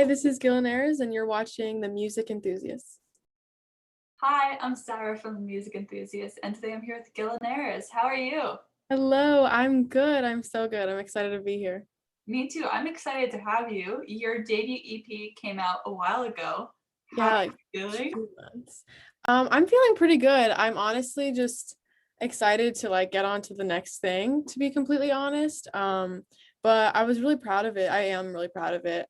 Hi, this is Gilanares, and you're watching The Music Enthusiasts. Hi, I'm Sarah from The Music Enthusiast, and today I'm here with Gilanares. How are you? Hello, I'm good. I'm so good. I'm excited to be here. Me too. I'm excited to have you. Your debut EP came out a while ago. How are Yeah, like you feeling? 2 months. I'm feeling pretty good. I'm honestly just excited to like get on to the next thing, to be completely honest. But I was really proud of it. I am really proud of it.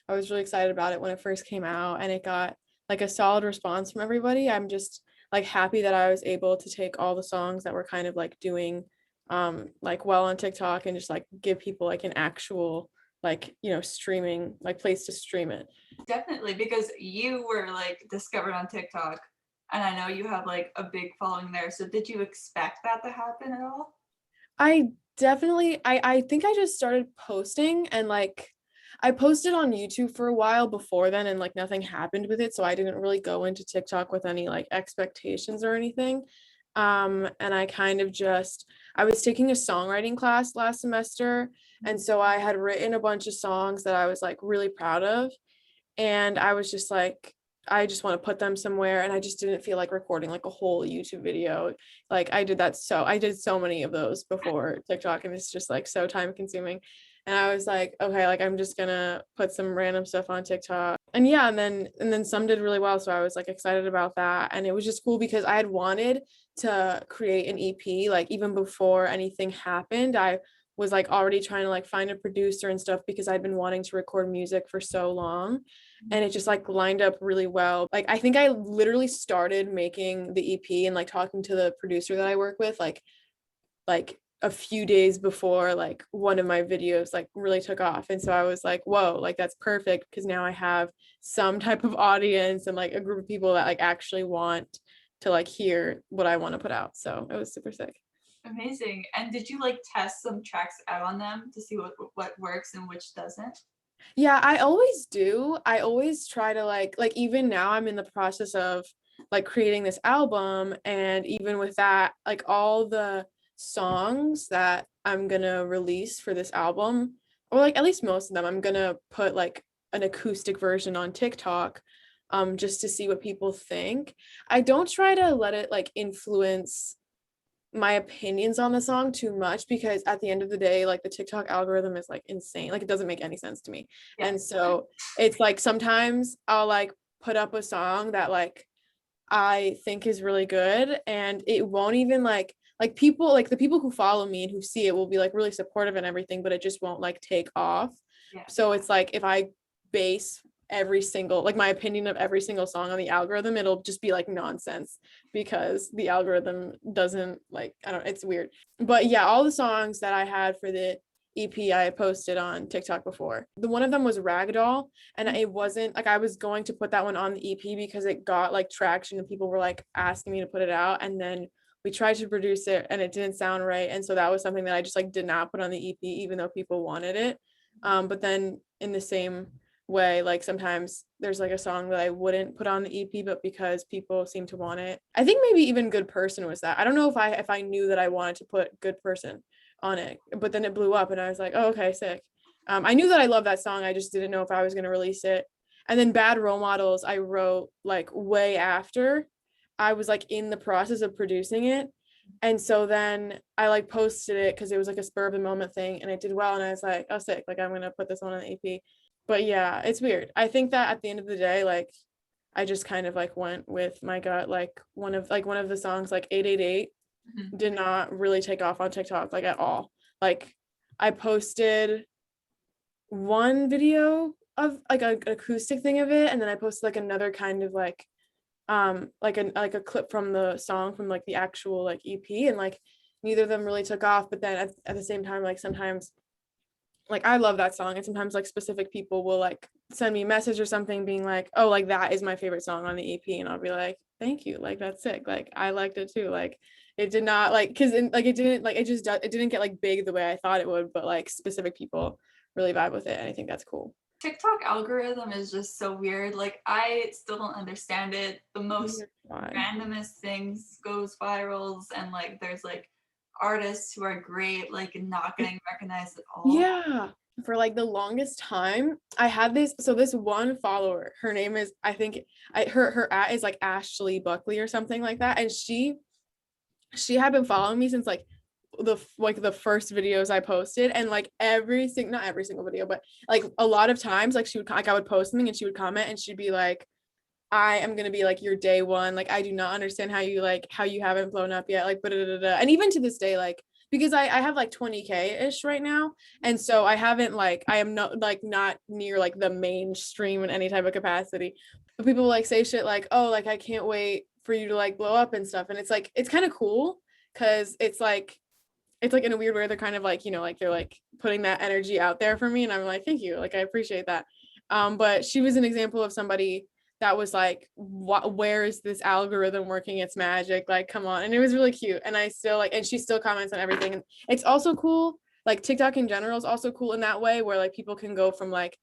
I was really excited about it when it first came out, and it got like a solid response from everybody. I'm just like happy that I was able to take all the songs that were kind of like doing like well on TikTok and just like give people like an actual like streaming like place to stream it. Definitely, because you were like discovered on TikTok, and I know you have like a big following there. So did you expect that to happen at all? I definitely I think I just started posting, and like I posted on YouTube for a while before then, and like nothing happened with it, so I didn't really go into TikTok with any like expectations or anything. And I kind of just I was taking a songwriting class last semester, and so I had written a bunch of songs that I was like really proud of, and I was just like I just want to put them somewhere, and I just didn't feel like recording like a whole YouTube video. Like I did so many of those before TikTok, and it's just like so time consuming. And I was like, okay, like I'm just gonna put some random stuff on TikTok. And yeah, and then some did really well, so I was like excited about that. And it was just cool because I had wanted to create an EP like even before anything happened. I was like already trying to like find a producer and stuff because I'd been wanting to record music for so long, and it just like lined up really well. Like I think I literally started making the EP and like talking to the producer that I work with like a few days before like one of my videos like really took off. And so I was like, whoa, like that's perfect because now I have some type of audience and like a group of people that like actually want to like hear what I want to put out. So it was super sick. Amazing. And did you like test some tracks out on them to see what works and which doesn't? Yeah, I always do. I always try to like even now I'm in the process of like creating this album, and even with that, like all the songs that I'm gonna release for this album, or like at least most of them, I'm gonna put like an acoustic version on TikTok just to see what people think. I don't try to let it like influence my opinions on the song too much because at the end of the day like the TikTok algorithm is like insane, like it doesn't make any sense to me. Yeah. And so it's like sometimes I'll like put up a song that like I think is really good, and it won't even like people like the people who follow me and who see it will be like really supportive and everything, but it just won't like take off. Yeah. So it's like if I base every single like my opinion of every single song on the algorithm, it'll just be like nonsense because the algorithm doesn't like I don't it's weird. But yeah, all the songs that I had for the EP I posted on TikTok before. The one of them was Ragdoll, and it wasn't like I was going to put that one on the EP because it got like traction and people were like asking me to put it out, and then we tried to produce it and it didn't sound right, and so that was something that I just like did not put on the EP even though people wanted it. But then in the same way, like sometimes there's like a song that I wouldn't put on the EP, but because people seem to want it. I think maybe even Good Person was that. I don't know if I knew that I wanted to put Good Person on it, but then it blew up and I was like, oh, okay, sick. I knew that I love that song. I just didn't know if I was going to release it. And then Bad Role Models, I wrote like way after I was like in the process of producing it. And so then I like posted it because it was like a spur of the moment thing and it did well. And I was like, oh, sick. Like, I'm going to put this one on the EP. But yeah, it's weird. I think that at the end of the day, like, I just kind of like went with my gut. Like, one of the songs, like 888, Mhm. did not really take off on TikTok like at all. Like I posted one video of like an acoustic thing of it, and then I posted like another kind of like a clip from the song from like the actual like EP, and like neither of them really took off. But then at the same time, like sometimes like I love that song, and sometimes like specific people will like send me a message or something being like, oh, like that is my favorite song on the EP, and I'll be like, thank you, like that's sick, like I liked it too. Like it did not like because like it didn't like it didn't get like big the way I thought it would, but like specific people really vibe with it, and I think that's cool. TikTok algorithm is just so weird. Like I still don't understand it. The most Why? randomest things goes virals, and like there's like artists who are great, like not getting recognized at all. Yeah, for like the longest time, I had this one follower. Her name is, I think, her at is like Ashley Buckley or something like that, and she had been following me since like the first videos I posted, and like not every single video, but like a lot of times, like she would like I would post something and she would comment and she'd be like, I am gonna be like your day one. Like I do not understand how you haven't blown up yet. Like, and even to this day, like because I have like 20K ish right now, and so I haven't like I am not near like the mainstream in any type of capacity. But people like say shit like, oh, like I can't wait for you to like blow up and stuff, and it's like it's kind of cool because it's like in a weird way they're kind of like, like they're like putting that energy out there for me, and I'm like, thank you, like I appreciate that. But she was an example of somebody that was like, where is this algorithm working its magic, like come on. And it was really cute, and I still like, and she still comments on everything, and it's also cool, like TikTok in general is also cool in that way where like people can go from like,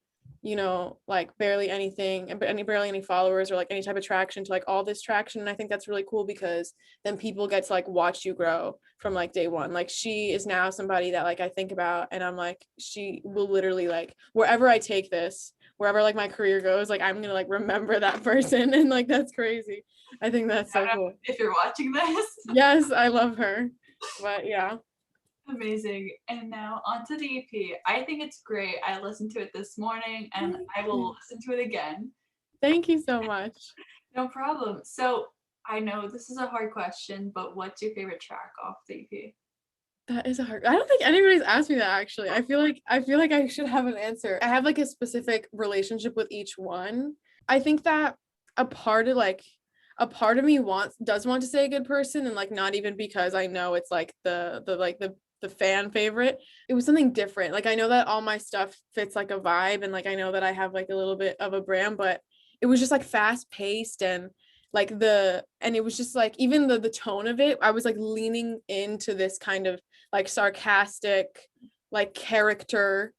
like barely anything and barely any followers or like any type of traction to like all this traction. And I think that's really cool because then people get to like watch you grow from like day one. Like she is now somebody that like I think about, and I'm like, she will literally like wherever I take this, wherever like my career goes, like I'm gonna like remember that person. And like that's crazy. I think that's so cool. If you're watching this. Yes, I love her. But yeah. Amazing. And now onto the EP. I think it's great. I listened to it this morning and I will listen to it again. Thank you so much. No problem. So I know this is a hard question, but what's your favorite track off the EP? That is a hard. I don't think anybody's asked me that actually. I feel like I should have an answer. I have like a specific relationship with each one. I think that a part of like a part of me does want to say a good person, and like not even because I know it's like the fan favorite. It was something different. Like I know that all my stuff fits like a vibe, and like I know that I have like a little bit of a brand, but it was just like fast paced, and like and it was just like even the tone of it, I was like leaning into this kind of like sarcastic like character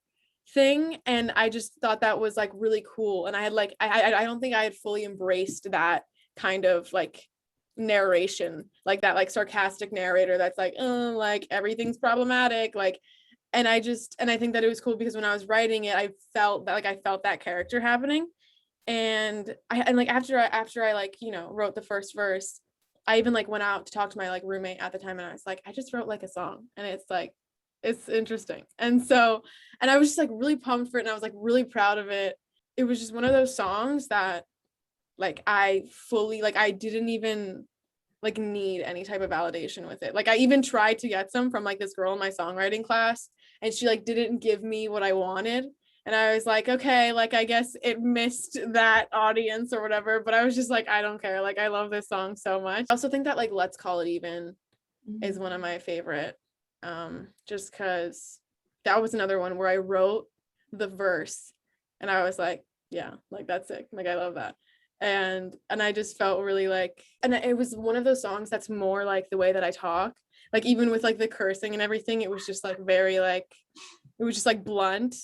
thing, and I just thought that was like really cool. And I had like I don't think I had fully embraced that kind of like narration, like that like sarcastic narrator that's like, oh, like everything's problematic, like. And I think that it was cool because when I was writing it, I felt that character happening. And like after I like, wrote the first verse, I even like went out to talk to my like roommate at the time, and I was like, I just wrote like a song, and it's like it's interesting. And I was just like really pumped for it, and I was like really proud of it. It was just one of those songs that like I fully like I didn't even like need any type of validation with it. Like I even tried to get some from like this girl in my songwriting class, and she like didn't give me what I wanted. And I was like, okay, like I guess it missed that audience or whatever, but I was just like, I don't care. Like I love this song so much. I also think that like Let's Call It Even is one of my favorite, just because that was another one where I wrote the verse and I was like, yeah, like that's sick. Like I love that. And I just felt really like, and it was one of those songs that's more like the way that I talk, like even with like the cursing and everything, it was just like very like, it was just like blunt,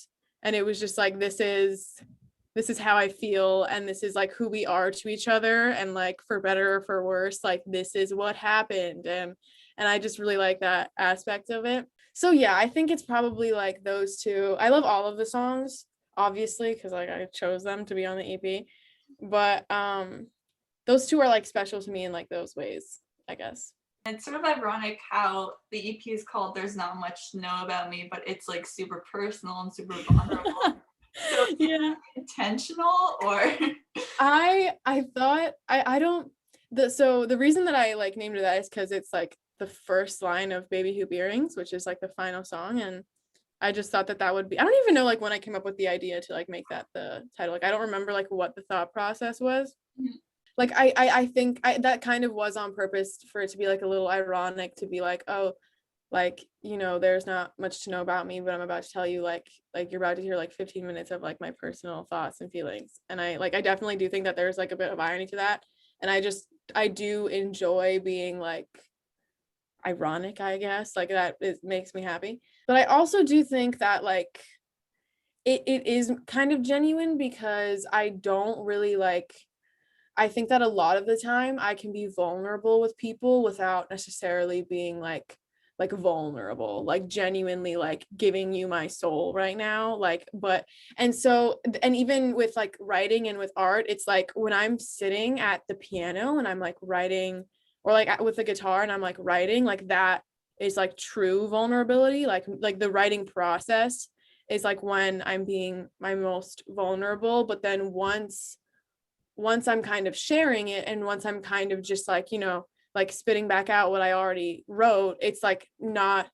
and it was just like, this is how I feel, and this is like who we are to each other, and like for better or for worse, like this is what happened. And I just really like that aspect of it. So yeah, I think it's probably like those two. I love all of the songs, obviously, because like I chose them to be on the EP, but those two are like special to me in like those ways, I guess. It's sort of ironic how the EP is called There's Not Much to Know About Me, but it's like super personal and super vulnerable. So yeah, intentional or I thought I don't so the reason that I like named it that is because it's like the first line of Baby Hoop Earrings, which is like the final song. And I just thought that that would be, I don't even know like when I came up with the idea to like make that the title. Like I don't remember like what the thought process was. Mhm. Like I think that kind of was on purpose for it to be like a little ironic, to be like, oh, like, there's not much to know about me, but I'm about to tell you like you're about to hear like 15 minutes of like my personal thoughts and feelings. And I definitely do think that there's like a bit of irony to that. And I do enjoy being like ironic, I guess, like makes me happy. But I also do think that like it is kind of genuine, because I don't really like, I think that a lot of the time I can be vulnerable with people without necessarily being like like vulnerable, like genuinely like giving you my soul right now, like. But and so, and even with like writing and with art, it's like when I'm sitting at the piano and I'm like writing, or like with the guitar and I'm like writing, like that is like true vulnerability, like the writing process is like when I'm being my most vulnerable. But then once I'm kind of sharing it, and once I'm kind of just like, like spitting back out what I already wrote, it's like not,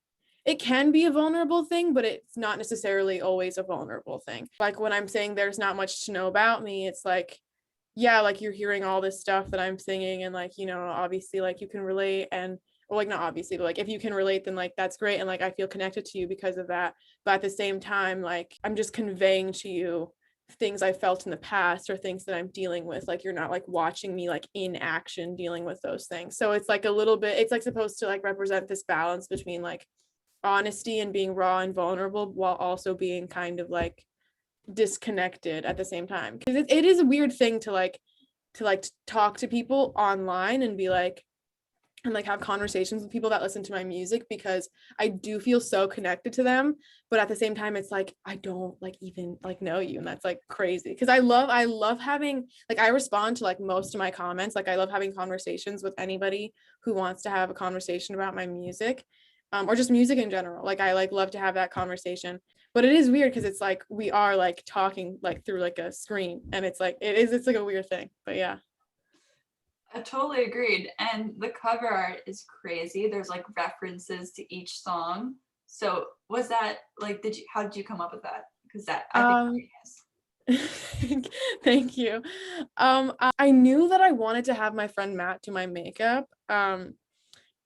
it can be a vulnerable thing, but it's not necessarily always a vulnerable thing. Like when I'm saying there's not much to know about me, it's like, yeah, like you're hearing all this stuff that I'm singing, and like, obviously like you can relate, and or like not obviously, but like if you can relate, then like that's great, and like I feel connected to you because of that. But at the same time, like I'm just conveying to you things I felt in the past or things that I'm dealing with. Like you're not like watching me like in action dealing with those things. So it's like a little bit, it's like supposed to like represent this balance between like honesty and being raw and vulnerable, while also being kind of like disconnected at the same time. Because it is a weird thing to like talk to people online and be like, and like have conversations with people that listen to my music, because I do feel so connected to them, but at the same time it's like I don't like even like know you, and that's like crazy, because I love having, like I respond to like most of my comments, like I love having conversations with anybody who wants to have a conversation about my music, or just music in general. Like I like love to have that conversation. But it is weird because it's like we are like talking like through like a screen, and it's like it's like a weird thing. But yeah. I totally agreed. And the cover art is crazy. There's like references to each song. So was that like, how did you come up with that? Because that I think um is Thank you. I knew that I wanted to have my friend Matt do my makeup.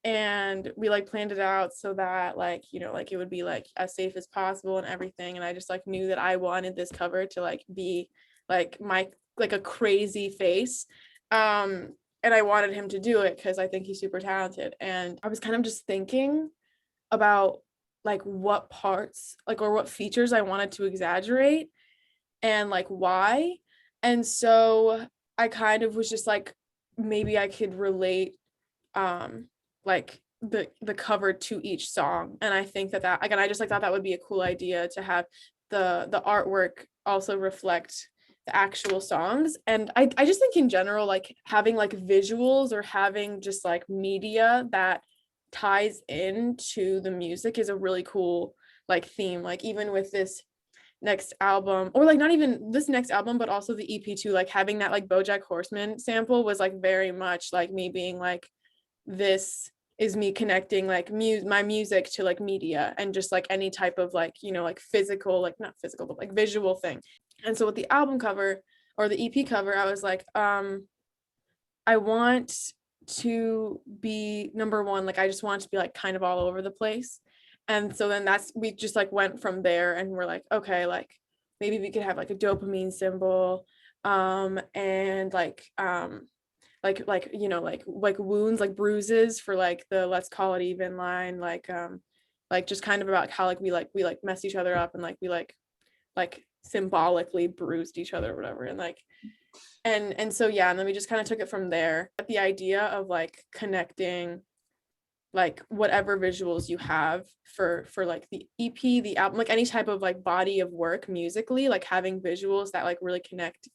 And we like planned it out so that like, like it would be like as safe as possible and everything. And I just like knew that I wanted this cover to like be like my like a crazy face. And I wanted him to do it because I think he's super talented. And I was kind of just thinking about like what parts like or what features I wanted to exaggerate and like why. And so I kind of was just like, maybe I could relate like the cover to each song. And I think that again, I just like thought that would be a cool idea to have the artwork also reflect the actual songs. And I just think in general, like having like visuals or having just like media that ties into the music is a really cool like theme. Like even with this next album, or like not even this next album but also the EP too, like having that like BoJack Horseman sample was like very much like me being like, this is me connecting like my music to like media and just like any type of like, like physical, like not physical but like visual thing. And so with the album cover or the EP cover, I was like, I want to be number one, like I just want to be like kind of all over the place. And so then we just like went from there, and we're like, okay, like maybe we could have like a dopamine symbol, and like wounds, like bruises for like the let's call it even line, like just kind of about how like we messed each other up, and like we like symbolically bruised each other or whatever. And like and so yeah, and then we just kind of took it from there. But the idea of like connecting like whatever visuals you have for like the EP, the album, like any type of like body of work musically, like having visuals that like really connect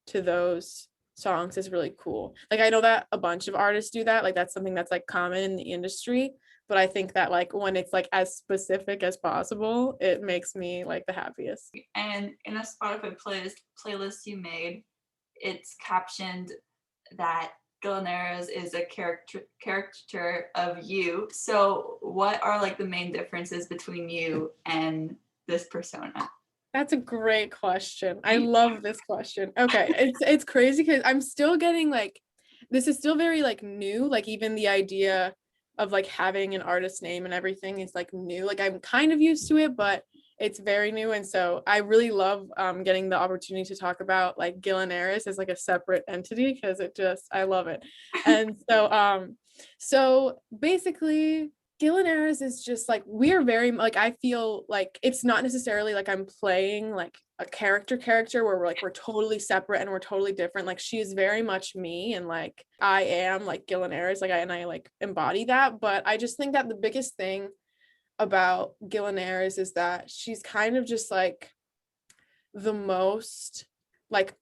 to those songs is really cool. Like I know that a bunch of artists do that, like that's something that's like common in the industry, but I think that like when it's like as specific as possible, it makes me like the happiest. And in a Spotify playlist you made, it's captioned that Gilanares is a caricature of you. So what are like the main differences between you and this persona? That's a great question. I love this question. Okay, it's crazy because I'm still getting like, this is still very like new. Like even the idea of like having an artist name and everything is like new. Like I'm kind of used to it, but it's very new. And so I really love getting the opportunity to talk about like Gilanares as like a separate entity, because I love it. And so basically Gilanares is just like, we're very like, I feel like it's not necessarily like I'm playing like a character where we're totally separate and we're totally different. Like she's very much me, and like I am like Gilanares, like I like embody that. But I just think that the biggest thing about Gilanares is that she's kind of just like the most like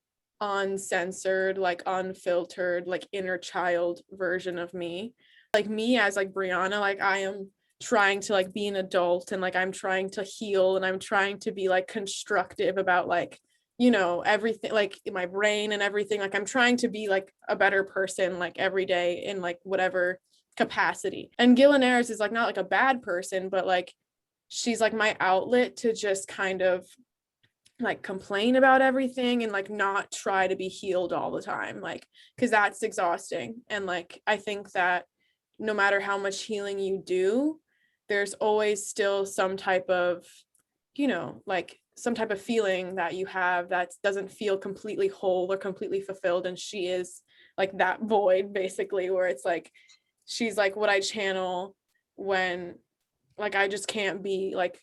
uncensored, like unfiltered, like inner child version of me. Like me as like Brianna, like I am trying to like be an adult, and like I'm trying to heal, and I'm trying to be like constructive about like, you know, everything, like in my brain and everything. Like I'm trying to be like a better person like every day in like whatever capacity. And Gilanares is like not like a bad person, but like she's like my outlet to just kind of like complain about everything and like not try to be healed all the time, like because that's exhausting. And like I think that no matter how much healing you do, there's always still some type of, you know, like some type of feeling that you have that doesn't feel completely whole or completely fulfilled. And she is like that void basically, where it's like she's like what I channel when like I just can't be like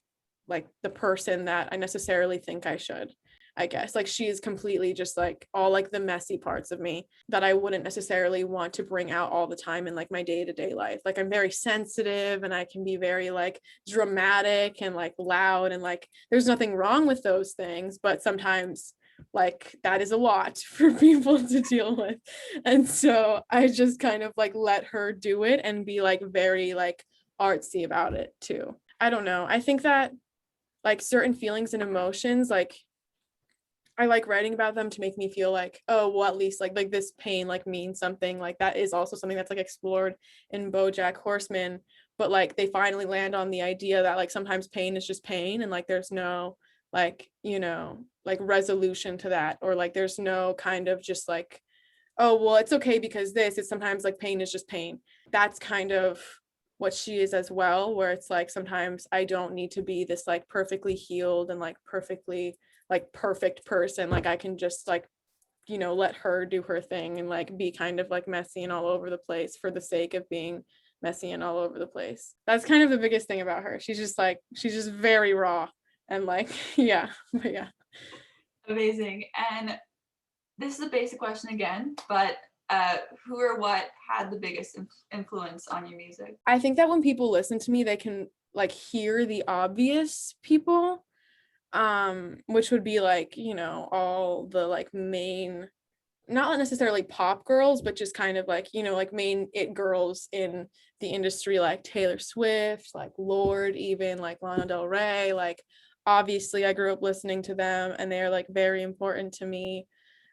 the person that I necessarily think I should. I guess like she is completely just like all like the messy parts of me that I wouldn't necessarily want to bring out all the time in like my day-to-day life. Like I'm very sensitive and I can be very like dramatic and like loud, and like there's nothing wrong with those things, but sometimes like that is a lot for people to deal with. And so I just kind of like let her do it and be like very like artsy about it too. I don't know. I think that like certain feelings and emotions, like I like writing about them to make me feel like, oh, well, at least like this pain like means something. Like that is also something that's like explored in BoJack Horseman. But like they finally land on the idea that like sometimes pain is just pain, and like there's no like, you know, like resolution to that, or like there's no kind of just like, oh, well, it's okay because this is sometimes like pain is just pain. That's kind of what she is as well, where it's like sometimes I don't need to be this like perfectly healed and like perfectly like perfect person. Like I can just like, you know, let her do her thing and like be kind of like messy and all over the place for the sake of being messy and all over the place. That's kind of the biggest thing about her. She's just very raw and like yeah. But yeah. Amazing. And this is a basic question again, but who or what had the biggest influence on your music? I think that when people listen to me, they can like hear the obvious people, which would be like, you know, all the like main, not necessarily pop girls, but just kind of like, you know, like main it girls in the industry, like Taylor Swift, like Lorde, even like Lana Del Rey. Like obviously I grew up listening to them and they're like very important to me.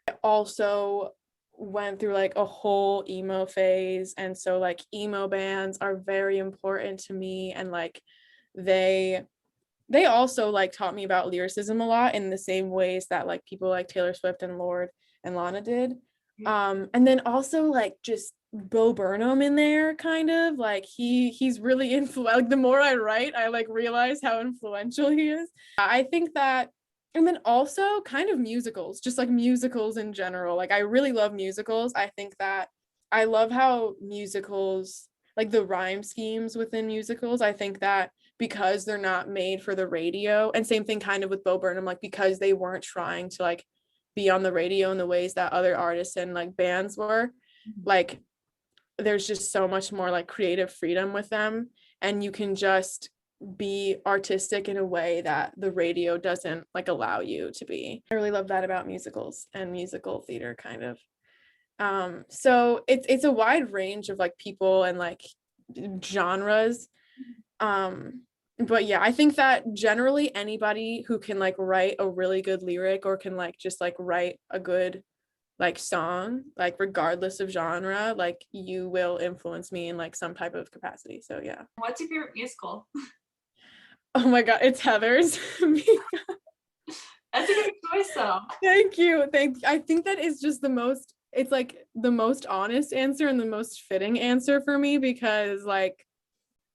I also went through like a whole emo phase, and so like emo bands are very important to me, and like they also like taught me about lyricism a lot in the same ways that like people like Taylor Swift and Lorde and Lana did. And then also like just Bo Burnham in there, kind of like he's really like the more I write, I like realize how influential he is. I think that, and then also kind of musicals, just like musicals in general. Like I really love musicals. I think that I love how musicals, like the rhyme schemes within musicals, I think that because they're not made for the radio, and same thing kind of with Bo Burnham, like because they weren't trying to like be on the radio in the ways that other artists and like bands were, like there's just so much more like creative freedom with them, and you can just be artistic in a way that the radio doesn't like allow you to be. I really love that about musicals and musical theater kind of. So it's a wide range of like people and like genres. But yeah, I think that generally anybody who can like write a really good lyric or can like just like write a good like song, like regardless of genre, like you will influence me in like some type of capacity. So yeah. What's your favorite musical? Oh my god, it's Heathers. That's a good choice though. Thank you. I think that is just the most, it's like the most honest answer and the most fitting answer for me, because like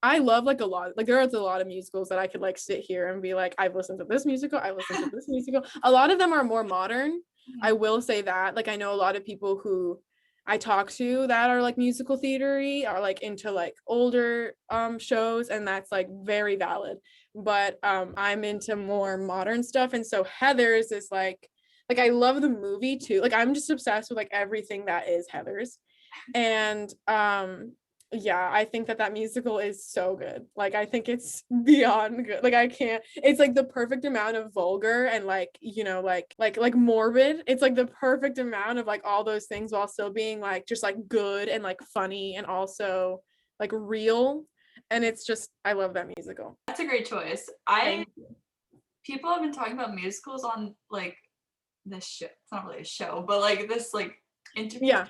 I love like a lot, like there are a lot of musicals that I could like sit here and be like, I've listened to this musical, I've listened to this musical. A lot of them are more modern. I will say that. Like I know a lot of people who I talk to that are like musical theatery are like into like older shows, and that's like very valid. but I'm into more modern stuff. And so Heathers is like I love the movie too. Like I'm just obsessed with like everything that is Heathers. And yeah, I think that musical is so good. Like I think it's beyond good. Like I can't, it's like the perfect amount of vulgar and like, you know, like morbid. It's like the perfect amount of like all those things while still being like just like good and like funny and also like real. And it's just, I love that musical. That's a great choice. People have been talking about musicals on like this show. It's not really a show, but like this like interview. Yeah.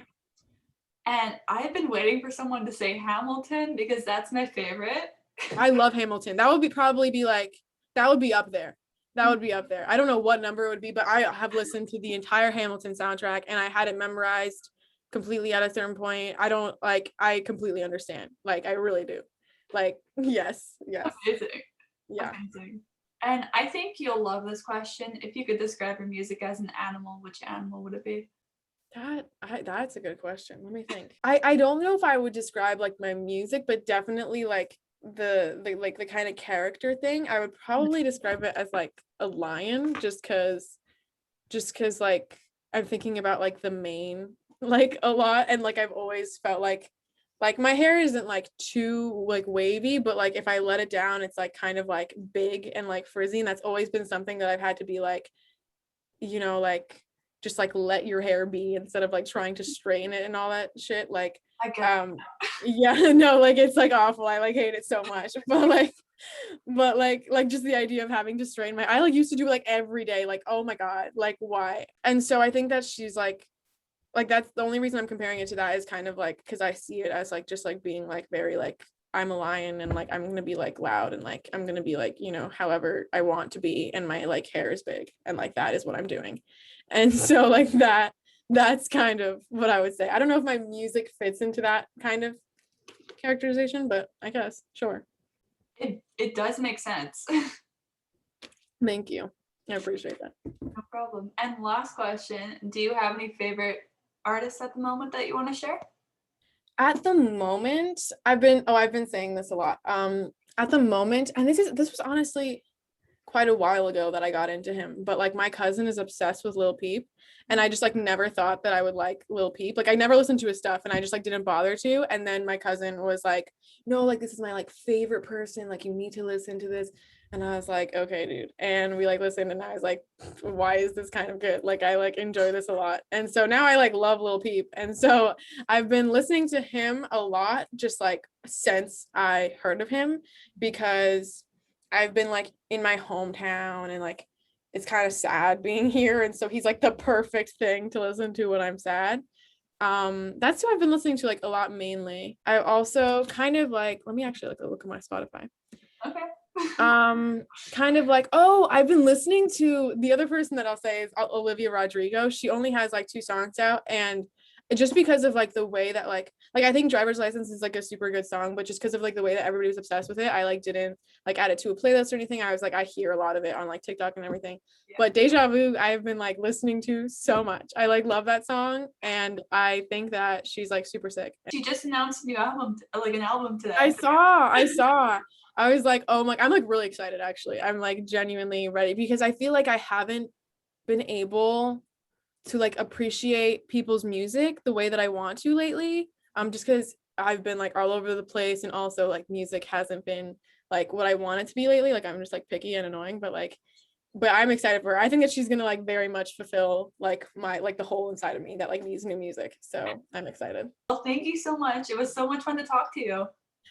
And I've been waiting for someone to say Hamilton because that's my favorite. I love Hamilton. That would be probably be like, that would be up there. That would be up there. I don't know what number it would be, but I have listened to the entire Hamilton soundtrack and I had it memorized completely at a certain point. I don't like, I completely understand. Like, I really do. Like, yes. Amazing. Yeah. Amazing. And I think you'll love this question. If you could describe your music as an animal, which animal would it be? That's a good question. Let me think. I don't know if I would describe like my music, but definitely like the kind of character thing. I would probably describe it as like a lion, just cause like I'm thinking about like the mane like a lot, and like I've always felt like my hair isn't like too like wavy, but like if I let it down, it's like kind of like big and like frizzy, and that's always been something that I've had to be like, you know, like just like let your hair be instead of like trying to straighten it and all that shit. Like I get yeah, no, like it's like awful. I like hate it so much. But just the idea of having to straighten I like used to do it like every day, like oh my god, like why? And so I think that she's like that's the only reason I'm comparing it to that is kind of like because I see it as like just like being like very like I'm a lion and like I'm gonna be like loud and like I'm gonna be like, you know, however I want to be, and my like hair is big and like that is what I'm doing. And so like that's kind of what I would say. I don't know if my music fits into that kind of characterization, but I guess sure. it does make sense. Thank you. I appreciate that. No problem. And last question, do you have any favorite artists at the moment that you want to share? At the moment, I've been saying this a lot. At the moment, and this was honestly quite a while ago that I got into him, but like my cousin is obsessed with Lil Peep, and I just like never thought that I would like Lil Peep. Like I never listened to his stuff and I just like didn't bother to. And then my cousin was like, "No, like this is my like favorite person, like you need to listen to this." And I was like, "Okay, dude." And we like listened and I was like, "Why is this kind of good? Like I like enjoy this a lot." And so now I like love Lil Peep. And so I've been listening to him a lot just like since I heard of him, because I've been like in my hometown and like it's kind of sad being here, and so he's like the perfect thing to listen to when I'm sad. That's who I've been listening to like a lot mainly. I also kind of like, let me actually like look at my Spotify. Okay. Kind of like, oh, I've been listening to the other person that I'll say is Olivia Rodrigo. She only has like 2 songs out, and just because of like the way that like I think Driver's License is like a super good song, but just because of like the way that everybody was obsessed with it, I like didn't like add it to a playlist or anything. I was like, I hear a lot of it on like TikTok and everything. Yeah. But Deja Vu, I've been like listening to so much. I like love that song, and I think that she's like super sick. She just announced a new album, like an album today. I saw. I was like, oh my, I'm like really excited actually. I'm like genuinely ready because I feel like I haven't been able to like appreciate people's music the way that I want to lately. Just because I've been like all over the place, and also like music hasn't been like what I want it to be lately. Like I'm just like picky and annoying, but I'm excited for her. I think that she's gonna like very much fulfill like my like the whole inside of me that like needs new music. So I'm excited. Well, thank you so much. It was so much fun to talk to you.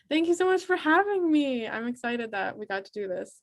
Thank you so much for having me. I'm excited that we got to do this.